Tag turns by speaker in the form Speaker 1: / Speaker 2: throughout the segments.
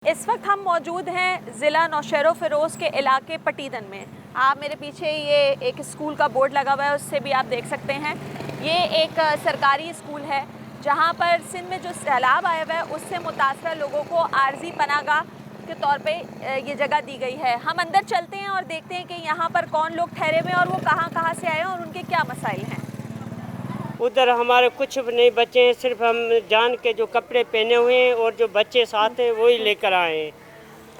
Speaker 1: इस वक्त हम मौजूद हैं ज़िला नौशेरो फ़िरोज़ के इलाके पटीदन में। आप मेरे पीछे ये एक स्कूल का बोर्ड लगा हुआ है, उससे भी आप देख सकते हैं। ये एक सरकारी स्कूल है जहां पर सिंध में जो सैलाब आया हुआ है उससे मुतासर लोगों को आर्जी पनाहगाह के तौर पे ये जगह दी गई है। हम अंदर चलते हैं और देखते हैं कि यहाँ पर कौन लोग ठहरे हुए हैं और वो कहाँ से आए हैं और उनके क्या मसाइल हैं।
Speaker 2: उधर हमारे कुछ नहीं बच्चे हैं, सिर्फ हम जान के जो कपड़े पहने हुए हैं और जो बच्चे साथ हैं वही लेकर आए हैं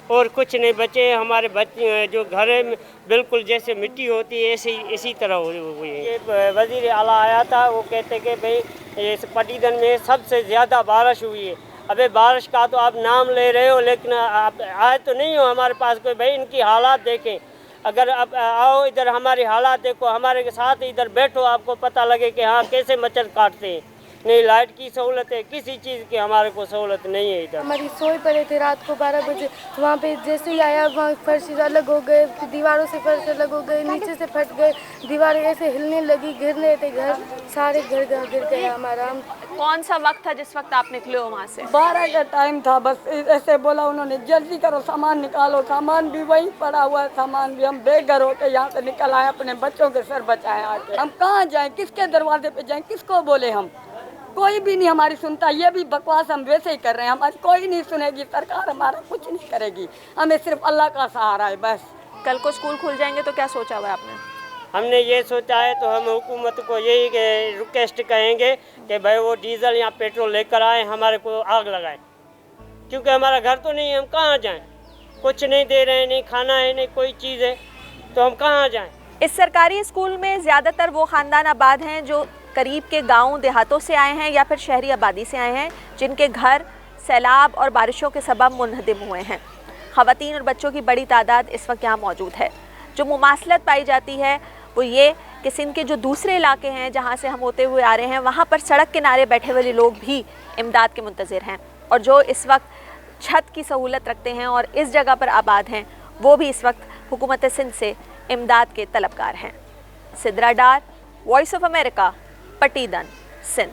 Speaker 2: और कुछ नहीं बचे। हमारे बच्चे जो घर है बिल्कुल जैसे मिट्टी होती है ऐसे इसी तरह हुई है। ये वज़ीर आला आया था, वो कहते कि भाई ये पटीदन में सबसे ज़्यादा बारिश हुई है। अबे बारिश का तो आप नाम ले रहे हो लेकिन आप आए तो नहीं हो हमारे पास कोई। भाई इनकी हालात देखें, अगर आप आओ इधर हमारी हालात देखो, हमारे के साथ इधर बैठो, आपको पता लगे कि हाँ कैसे मच्छर काटते हैं। नहीं लाइट की सहूलत है, किसी चीज़ की हमारे को सहूलत नहीं है। इधर
Speaker 3: हमारी सोए पड़े थे रात को 12 बजे, वहाँ पे जैसे ही आया वहाँ फर्श अलग हो गए, दीवारों से फर्श अलग हो गए, नीचे से फट गए, दीवारें ऐसे हिलने लगी, गिर रहे थे घर, सारे घर गिर गए हमारा।
Speaker 1: कौन सा वक्त था जिस वक्त आप निकले हो वहाँ से?
Speaker 4: 12 का टाइम था, बस ऐसे बोला उन्होंने जल्दी करो सामान निकालो। सामान भी वहीं पड़ा हुआ है, सामान भी हम बेघर होकर यहाँ से निकल आए, अपने बच्चों के सर बचाए आके। हम कहाँ जाएं, किसके दरवाजे पे जाएं, किसको बोले? हम कोई भी नहीं हमारी सुनता। ये भी बकवास हम वैसे ही कर रहे हैं, हमारी कोई नहीं सुनेगी, सरकार हमारा कुछ नहीं करेगी, हमें सिर्फ अल्लाह का सहारा है बस।
Speaker 1: कल को स्कूल खुल जाएंगे तो क्या सोचा हुआ है आपने?
Speaker 2: हमने ये सोचा है तो हम हुकूमत को यही रिक्वेस्ट कहेंगे कि भाई वो डीजल या पेट्रोल लेकर आए, हमारे को आग लगाए, क्योंकि हमारा घर तो नहीं है, हम कहाँ जाएं? कुछ नहीं दे रहे हैं, नहीं खाना है, नहीं कोई चीज़ है, तो हम कहाँ जाएं?
Speaker 1: इस सरकारी स्कूल में ज़्यादातर वो ख़ानदान आबाद हैं जो करीब के गाँव देहातों से आए हैं या फिर शहरी आबादी से आए हैं, जिनके घर सैलाब और बारिशों के सबब मुनहदिम हुए हैं। ख़वातीन और बच्चों की बड़ी तादाद इस वक्त यहाँ मौजूद है। जो मुमासलत पाई जाती है वो ये कि सिंध के जो दूसरे इलाके हैं जहाँ से हम होते हुए आ रहे हैं, वहाँ पर सड़क किनारे बैठे हुए लोग भी इमदाद के मुंतज़िर हैं, और जो इस वक्त छत की सहूलत रखते हैं और इस जगह पर आबाद हैं, वो भी इस वक्त हुकूमत सिंध से इमदाद के तलबगार हैं। सिद्रा डार, वॉइस ऑफ अमेरिका, पटीदन, सिंध।